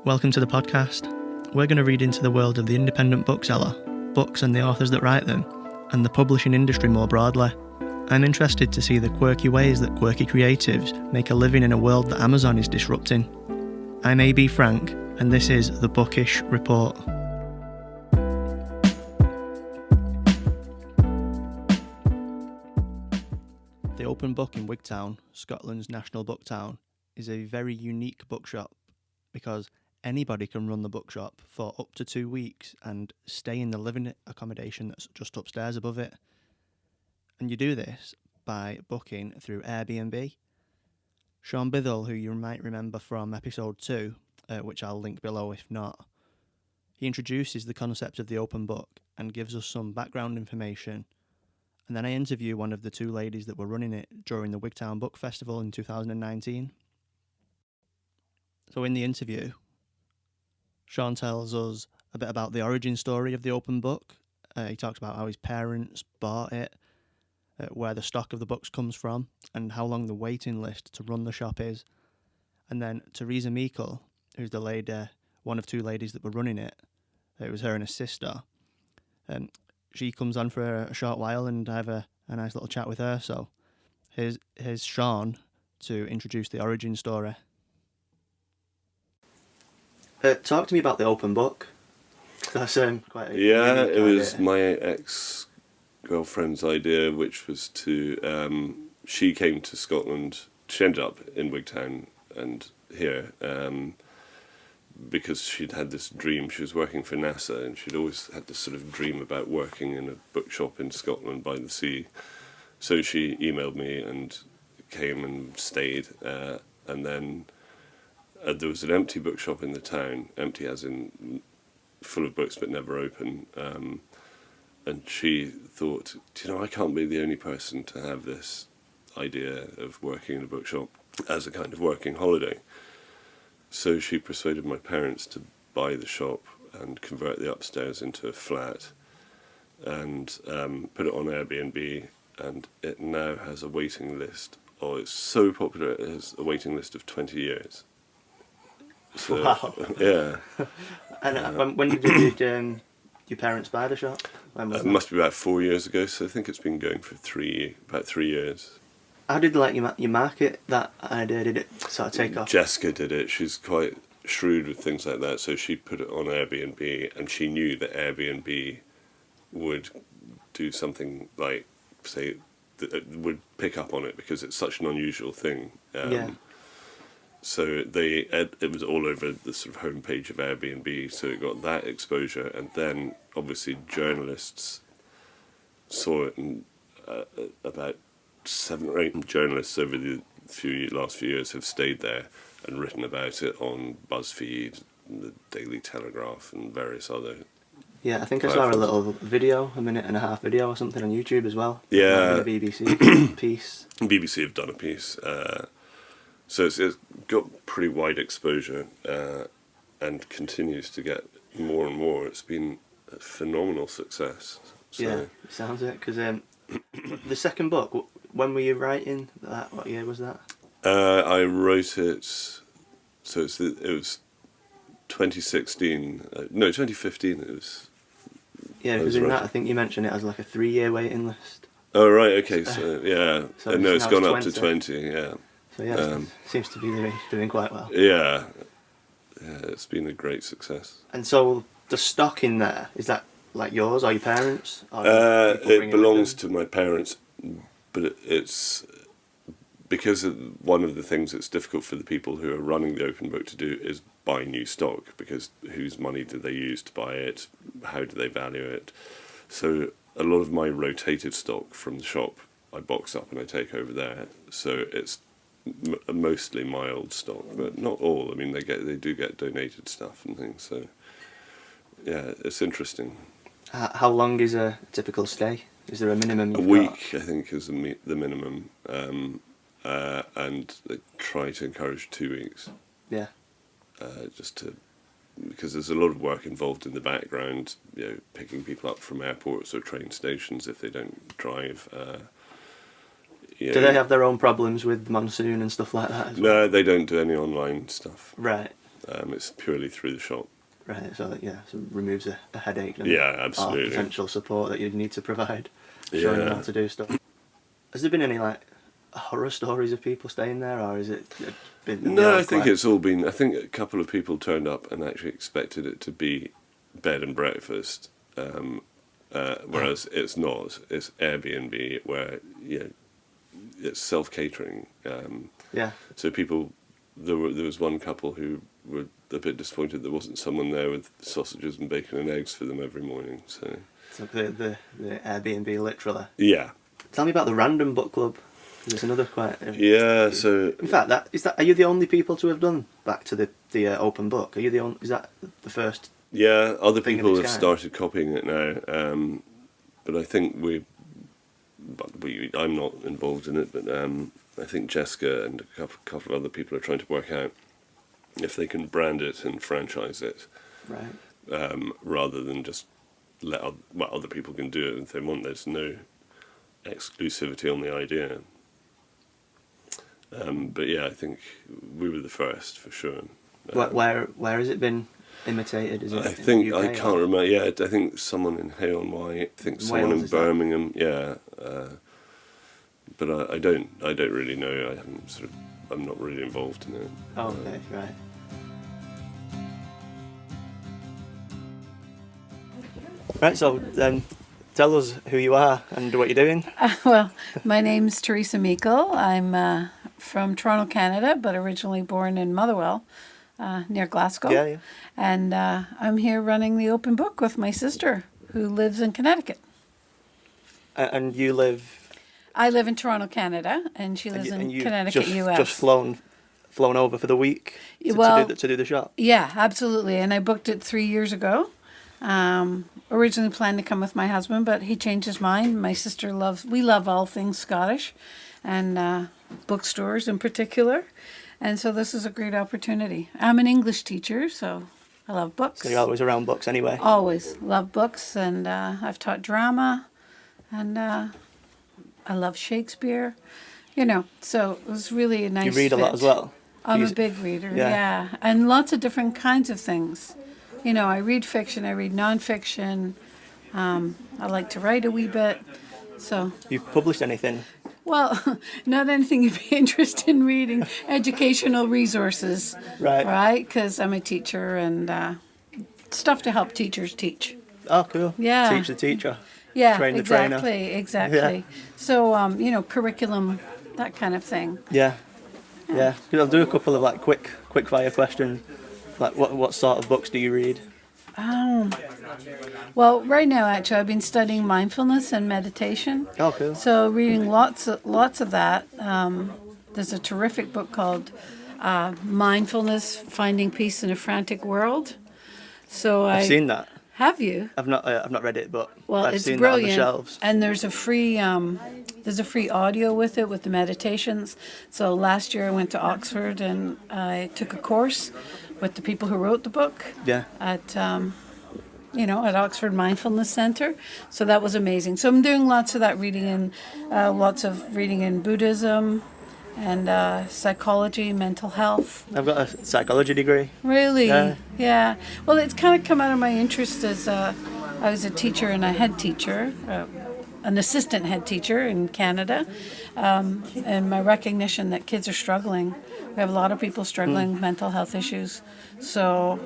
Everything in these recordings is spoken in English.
Welcome to the podcast. We're going to read into the world of the independent bookseller, books and the authors that write them, and the publishing industry more broadly. I'm interested to see the quirky ways that quirky creatives make a living in a world that Amazon is disrupting. I'm A.B. Frank, and this is the Bookish Report. The Open Book in Wigtown, Scotland's national book town, is a very unique bookshop because anybody can run the bookshop for up to 2 weeks and stay in the living accommodation that's just upstairs above it. And you do this by booking through Airbnb. Shaun Bythell, who you might remember from episode 2, which I'll link below if not, he introduces the concept of the open book and gives us some background information. And then I interview one of the 2 ladies that were running it during the Wigtown Book Festival in 2019. So in the interview, Shaun tells us a bit about the origin story of the open book. He talks about how his parents bought it, where the stock of the books comes from, and how long the waiting list to run the shop is. And then Theresa Meikle, who's the lady, one of 2 ladies that were running it, it was her and her sister. She comes on for a short while, and I have a nice little chat with her. So here's Shaun to introduce the origin story. Talk to me about the open book. That's quite a it was idea. My ex-girlfriend's idea, which was to... she came to Scotland. She ended up in Wigtown and here because she'd had this dream. She was working for NASA, and she'd always had this sort of dream about working in a bookshop in Scotland by the sea. So she emailed me and came and stayed, and then... there was an empty bookshop in the town, empty as in full of books but never open, and she thought, I can't be the only person to have this idea of working in a bookshop as a kind of working holiday. So she persuaded my parents to buy the shop and convert the upstairs into a flat and put it on Airbnb, and it now has a waiting list. Oh, it's so popular, it has a waiting list of 20 years. So, wow. Yeah. And when did your parents buy the shop? When was it must be about 4 years ago, so I think it's been going for about 3 years. How did you market that idea? Did it sort of take off? Jessica did it. She's quite shrewd with things like that, so she put it on Airbnb, and she knew that Airbnb would do something like, say, would pick up on it because it's such an unusual thing. So it was all over the sort of homepage of Airbnb, so it got that exposure, and then obviously journalists saw it, and about 7 or 8 journalists over the last few years have stayed there and written about it on BuzzFeed, the Daily Telegraph, and various other. Yeah, I think I saw a little video, a 1.5-minute video or something on YouTube as well. Yeah, a BBC piece. BBC have done a piece. So it's got pretty wide exposure and continues to get more and more. It's been a phenomenal success. So. Yeah, it sounds it. Because the second book, when were you writing that? What year was that? I wrote it, so it was 2016. No, 2015 it was. Yeah, because in that I think you mentioned it as like a 3-year waiting list. Oh, right, okay, so yeah. So no, it's gone up to 20, yeah. So yeah, it seems to be doing quite well. Yeah, it's been a great success. And so the stock in there, is that like yours or your parents? Or it belongs to my parents, but it's because one of the things that's difficult for the people who are running the open book to do is buy new stock, because whose money do they use to buy it? How do they value it? So a lot of my rotated stock from the shop I box up and I take over there. So it's mostly my old stock, but not all. I mean, they do get donated stuff and things. So yeah, it's interesting. How long is a typical stay? Is there a minimum? A week, I think, is the minimum, and they try to encourage 2 weeks. Yeah. Because there's a lot of work involved in the background, picking people up from airports or train stations if they don't drive. Do they have their own problems with the monsoon and stuff like that as well? No, they don't do any online stuff. Right. It's purely through the shop. Right, so it removes a headache and absolutely. potential support that you'd need to provide, showing them how to do stuff. Has there been any horror stories of people staying there, or is it been? No, I think it's all been. I think a couple of people turned up and actually expected it to be bed and breakfast, whereas it's not. It's Airbnb, where it's self-catering. So people, there was one couple who were a bit disappointed there wasn't someone there with sausages and bacon and eggs for them every morning. So the Airbnb, literally. Yeah. Tell me about the Random Book Club. There's another quite. So in fact, are you the only people to have done back to the open book? Are you the only? Is that the first? Yeah, other people have started copying it now, but I think I'm not involved in it, but I think Jessica and a couple of other people are trying to work out if they can brand it and franchise it, right? Rather than just let other people can do it if they want. There's no exclusivity on the idea. But yeah, I think we were the first for sure. Where has it been imitated? Is it? I think I can't remember. Yeah, I think someone in Hay on Wye. I think someone in Birmingham. Yeah, but I don't really know. I'm not really involved in it. Oh, okay, right. Right. So then, tell us who you are and what you're doing. Well, my name's Theresa Meikle. I'm from Toronto, Canada, but originally born in Motherwell, near Glasgow. Yeah. And I'm here running the Open Book with my sister, who lives in Connecticut. And you live? I live in Toronto, Canada, and she lives in Connecticut, US. Just flown over for the week to do the shop? Yeah, absolutely. And I booked it 3 years ago. Originally planned to come with my husband, but he changed his mind. My sister we love all things Scottish, and bookstores in particular. And so this is a great opportunity. I'm an English teacher, so I love books. So you're always around books anyway? Always love books, and I've taught drama, and I love Shakespeare. So it was really a nice You read fit. a lot as well? I'm a big reader, yeah. And lots of different kinds of things. I read fiction, I read nonfiction. I like to write a wee bit. So. You've published anything? Well, not anything you'd be interested in reading. Educational resources. Right. Right? Because I'm a teacher, and stuff to help teachers teach. Oh, cool. Yeah. Teach the teacher. Yeah, Train the trainer. Exactly. Yeah. So, curriculum, that kind of thing. Yeah. I'll do a couple of quick fire questions. What sort of books do you read? Well, right now, actually, I've been studying mindfulness and meditation. Oh, cool. So reading lots of that. There's a terrific book called Mindfulness, Finding Peace in a Frantic World. So I've seen that. Have you? I've not read it, but I've it's seen brilliant. that on the shelves. And there's a free audio with it, with the meditations. So last year I went to Oxford and I took a course with the people who wrote the book. Yeah. At Oxford Mindfulness Center. So that was amazing. So I'm doing lots of that reading, and lots of reading in Buddhism and psychology, mental health. I've got a psychology degree. Really? Yeah. Well, it's kind of come out of my interest as I was a teacher and a head teacher, an assistant head teacher in Canada, and my recognition that kids are struggling. We have a lot of people struggling with mental health issues. So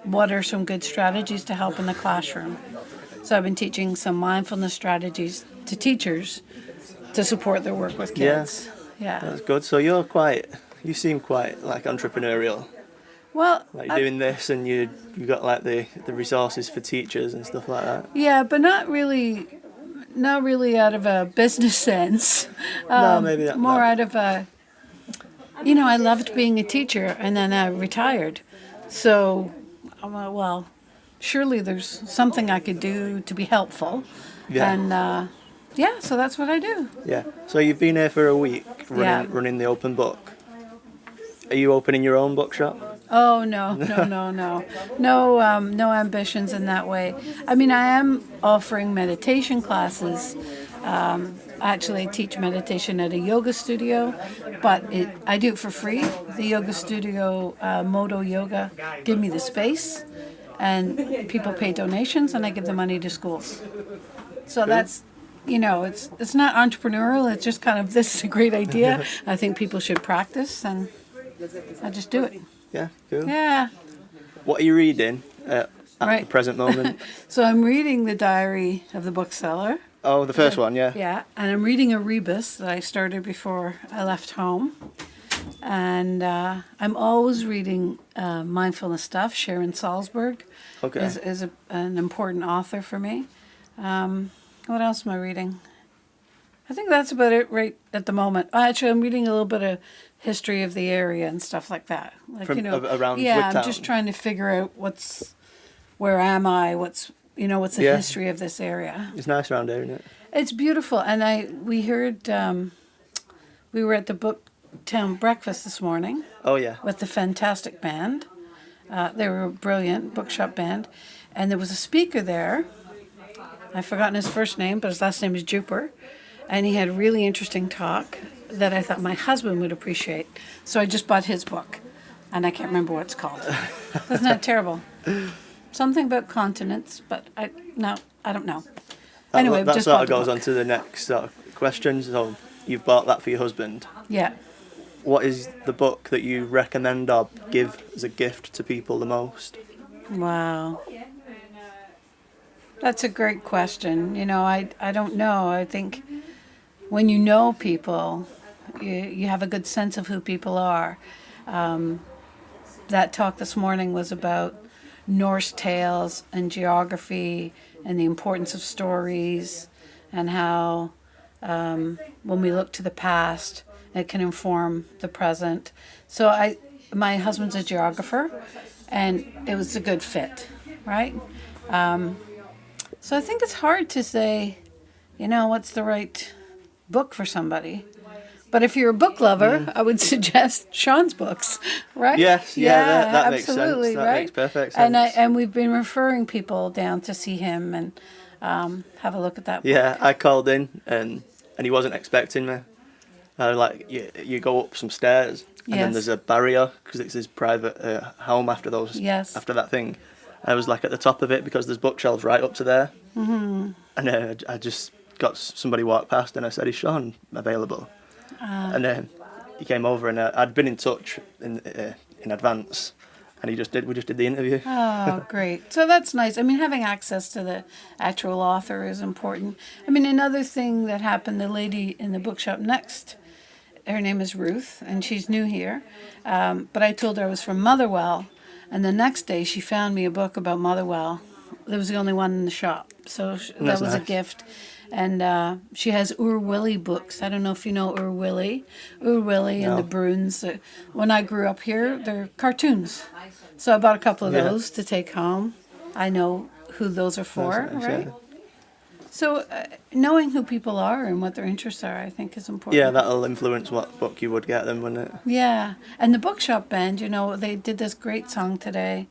what are some good strategies to help in the classroom? So I've been teaching some mindfulness strategies to teachers to support their work with kids. Yeah. That's good. So you seem quite entrepreneurial. Well, you're doing this, and you got the resources for teachers and stuff like that. Yeah, but not really out of a business sense. No, maybe that. More out of a, I loved being a teacher, and then I retired. So, well, surely there's something I could do to be helpful. Yeah. And, so that's what I do. Yeah. So you've been here for a week running the open book. Are you opening your own bookshop? Oh, no. No ambitions in that way. I mean, I am offering meditation classes, Actually, I teach meditation at a yoga studio, but I do it for free. The yoga studio, Modo Yoga, give me the space, and people pay donations, and I give the money to schools. So that's, it's not entrepreneurial. It's just kind of, this is a great idea. I think people should practice, and I just do it. Yeah, cool. Yeah. What are you reading at Right. the present moment? So I'm reading The Diary of the Bookseller. Oh, the first one, yeah. Yeah, and I'm reading a rebus that I started before I left home. And I'm always reading mindfulness stuff. Sharon Salzberg Okay. is an important author for me. What else am I reading? I think that's about it right at the moment. Actually, I'm reading a little bit of history of the area and stuff like that. Like, Around yeah, Wigtown? I'm just trying to figure out where am I, what's the history of this area. It's nice around here, isn't it? It's beautiful, and we heard we were at the Booktown breakfast this morning Oh, yeah. with the fantastic band. They were a brilliant bookshop band, and there was a speaker there. I've forgotten his first name, but his last name is Juper, and he had a really interesting talk that I thought my husband would appreciate. So I just bought his book, and I can't remember what it's called. Isn't that terrible? Something about continents, but I don't know. Anyway, that just sort bought of the goes book. on to the next sort of question. So you've bought that for your husband. Yeah. What is the book that you recommend or give as a gift to people the most? Wow. That's a great question. I don't know. I think when you know people, you have a good sense of who people are. That talk this morning was about Norse tales and geography and the importance of stories and how when we look to the past, it can inform the present. So my husband's a geographer, and it was a good fit, right? So I think it's hard to say, what's the right book for somebody. But if you're a book lover, I would suggest Shaun's books, right? Yes, yeah, that makes sense. absolutely, That right? makes perfect sense. And we've been referring people down to see him and have a look at that book. Yeah, I called in and he wasn't expecting me. You go up some stairs and then Yes. there's a barrier because it's his private home after Yes. after that thing. I was like at the top of it because there's bookshelves right up to there. Mm-hmm. And I just got somebody walk past and I said, "Is Shaun available?" And he came over and I'd been in touch in advance, and we just did the interview. Oh, great. So that's nice. I mean, having access to the actual author is important. I mean, another thing that happened, the lady in the bookshop next, her name is Ruth, and she's new here. But I told her I was from Motherwell, and the next day she found me a book about Motherwell. There was the only one in the shop, so that was a nice. gift. And she has Ur Willie books. I don't know if you know Ur Willie. Ur Willie and No. the Bruins. When I grew up here, they're cartoons. So I bought a couple of Yeah. those to take home. I know who those are for, That's nice, right? yeah. So knowing who people are and what their interests are, I think, is important. Yeah, that'll influence what book you would get them, wouldn't it? Yeah. And the bookshop band, they did this great song today.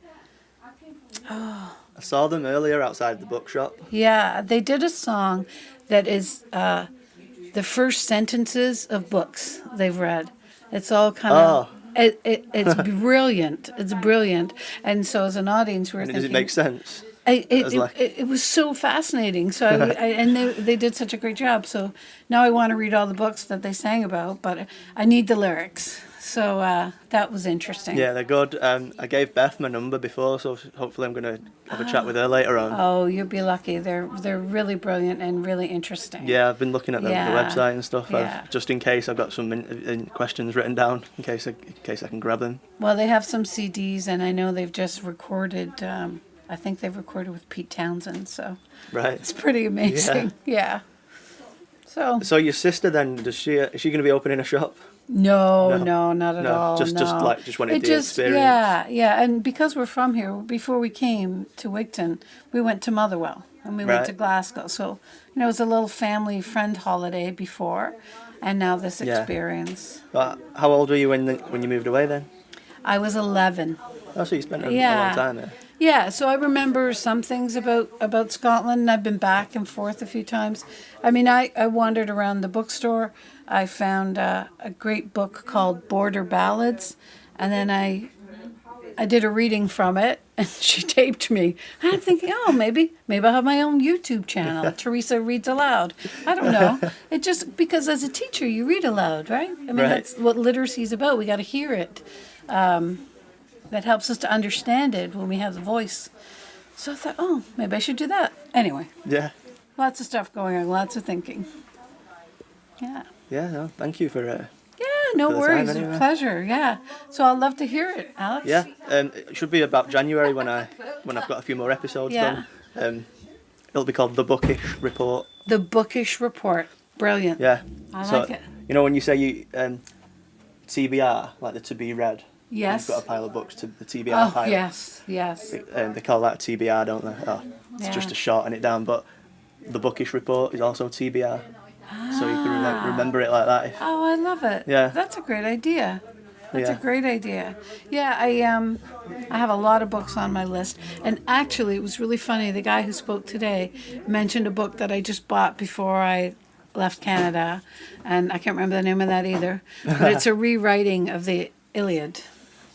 I saw them earlier outside the bookshop. Yeah, they did a song that is the first sentences of books they've read. It's all kind of... It's brilliant. It's brilliant. And so as an audience, we're And thinking... does it make sense? It was so fascinating. So and they did such a great job. So now I want to read all the books that they sang about, but I need the lyrics. So that was interesting. Yeah, they're good. I gave Beth my number before, so hopefully I'm going to have a chat with her later on. Oh, you'll be lucky. They're really brilliant and really interesting. Yeah, I've been looking at the Yeah. website and stuff. Yeah. Just in case I've got some questions written down, in case I can grab them. Well, they have some CDs, and I know they've just recorded. I think they've recorded with Pete Townsend, so Right. it's pretty amazing. Yeah. So So your sister then, is she going to be opening a shop? no, not at No, all. just no. wanted the experience. Yeah, and because we're from here, before we came to Wigtown, we went to Motherwell and we went Right. to Glasgow. So it was a little family friend holiday before, and now this Yeah. experience. How old were you when you moved away then? I was 11. Oh, so you spent a Yeah. long time there. Yeah, so I remember some things about Scotland, and I've been back and forth a few times. I mean, I wandered around the bookstore. I found a great book called Border Ballads, and then I did a reading from it, and she taped me. And I'm thinking, oh, maybe I'll have my own YouTube channel. Teresa reads aloud. I don't know. It just, because as a teacher, you read aloud, right? I mean, Right. that's what literacy is about. We got to hear it. That helps us to understand it when we have the voice. So I thought, oh, maybe I should do that. Anyway, Yeah. lots of stuff going on, lots of thinking. Yeah. Yeah, no, thank you for Yeah, no For the time, worries. anyway. A pleasure. Yeah. So I'll love to hear it, Alex. yeah. It should be about January when I've got a few more episodes Yeah. done. It'll be called The Bookish Report. The Bookish Report. Brilliant. Yeah. I So, like it. You know when you say you TBR, like the to be read. Yes. You've got a pile of books to the TBR Oh, pile. yes, yes. They call that TBR, don't they? Oh, it's Yeah. just to shorten it down. But the Bookish Report is also TBR, so you can remember it like that. Oh, I love it. Yeah. That's a great idea. That's Yeah. a great idea. Yeah, I have a lot of books on my list. And actually, it was really funny. The guy who spoke today mentioned a book that I just bought before I left Canada. And I can't remember the name of that either. But it's a rewriting of the Iliad.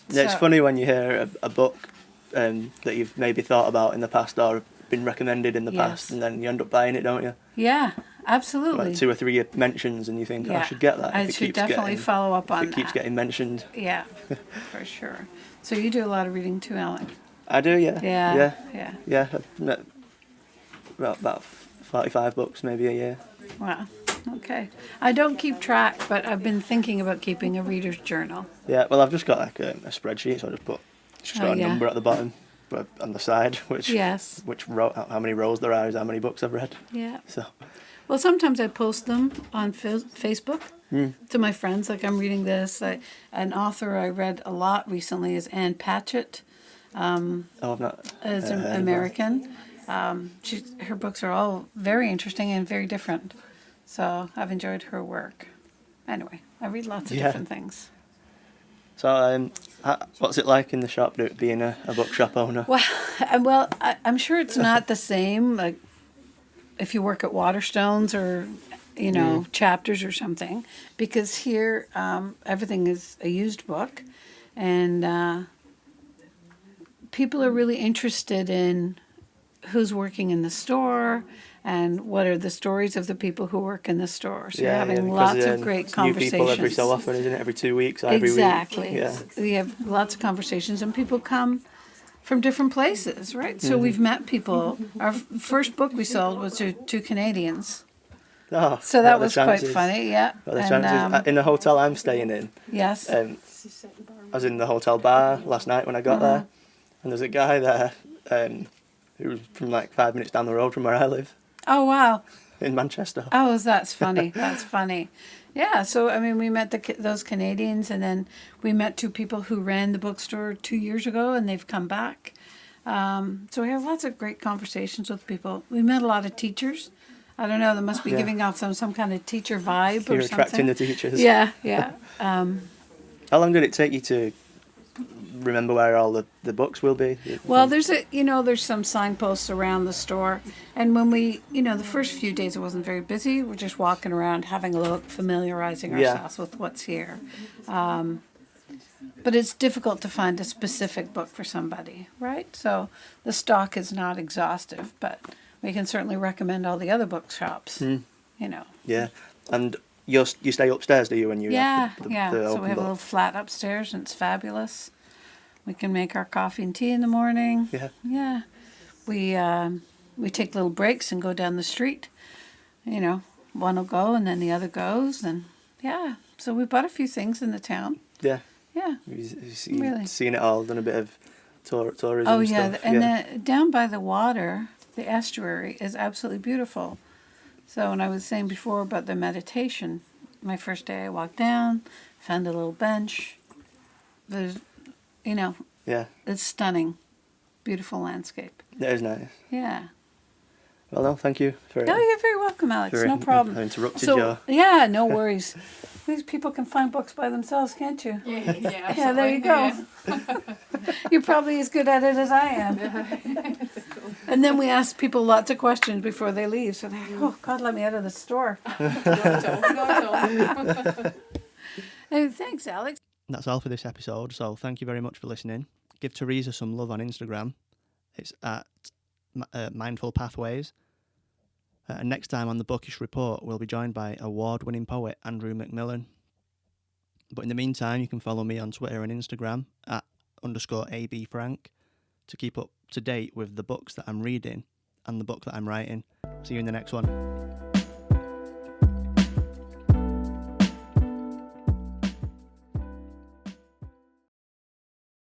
Yeah, it's So- funny when you hear a book that you've maybe thought about in the past or been recommended in the Yes. past, and then you end up buying it, don't you? Yeah, absolutely. Like 2 or 3 mentions, and you think, Yeah. I should get that. I if it should keeps definitely getting, follow up on if it keeps that. getting mentioned. Yeah, for sure. So you do a lot of reading too, Alec? I do, yeah. Yeah. Yeah. I've met about 45 books maybe a year. Wow. Okay. I don't keep track, but I've been thinking about keeping a reader's journal. Yeah, well, I've just got like a spreadsheet, so I just put it's just Oh, got a yeah. number at the bottom, but on the side, Yes. which how many rows there are is how many books I've read. Yeah. So Well, sometimes I post them on Facebook to my friends. Like, I'm reading this. An author I read a lot recently is Anne Patchett. I've not. Is heard of an her. American. Her books are all very interesting and very different. So I've enjoyed her work. Anyway, I read lots of Yeah. different things. So what's it like in the shop being a bookshop owner? Well, I'm sure it's not the same. Like, if you work at Waterstones or, Chapters or something, because here everything is a used book, and people are really interested in who's working in the store and what are the stories of the people who work in the store. So you're having because, lots of great it's conversations. New people every so often, isn't it? Every 2 weeks, or every Exactly. week. Yeah. We have lots of conversations, and people come from different places, right? So we've met people. Our first book we sold was to two Canadians. Oh, So what that are the was quite chances? funny, yeah. What are the And, chances? In the hotel I'm staying in, yes. I was in the hotel bar last night when I got there, and there's a guy there who was from like 5 minutes down the road from where I live Oh, wow. in Manchester. Oh, that's funny. That's funny. Yeah, so, I mean, we met those Canadians, and then we met two people who ran the bookstore 2 years ago, and they've come back. So we have lots of great conversations with people. We met a lot of teachers. I don't know, they must be Yeah. giving off some kind of teacher vibe You're or attracting something. the teachers. Yeah, yeah. How long did it take you to remember where all the books will be? Well, there's some signposts around the store, and when the first few days it wasn't very busy. We're just walking around, having a look, familiarizing Yeah. ourselves with what's here. But it's difficult to find a specific book for somebody, right? So the stock is not exhaustive, but we can certainly recommend all the other bookshops. Yeah, and you stay upstairs, do you? When you Yeah, have the yeah. So open we have a book? little flat upstairs, and it's fabulous. We can make our coffee and tea in the morning. Yeah. Yeah. We take little breaks and go down the street. One will go and then the other goes, and yeah. So we bought a few things in the town. Yeah. Yeah. You've Really. seen it all, done a bit of tourism Oh yeah, stuff. and then down by the water, the estuary is absolutely beautiful. So when I was saying before about the meditation, my first day I walked down, found a little bench. There's, Yeah, it's stunning, beautiful landscape. it is nice. Yeah. Well, no, thank you for No, you're very welcome, Alex. for No problem. I interrupted So, your... yeah, no worries. These people can find books by themselves, can't you? Yeah, Yeah, there you go. You're probably as good at it as I am. And then we ask people lots of questions before they leave. So they're like, oh, God, let me out of the store. Hey, thanks, Alex. That's all for this episode, so thank you very much for listening. Give Teresa some love on Instagram. It's at Mindful Pathways. And next time on the Bookish Report, we'll be joined by award-winning poet Andrew Macmillan. But in the meantime, you can follow me on Twitter and Instagram at _ABFrank to keep up to date with the books that I'm reading and the book that I'm writing. See you in the next one.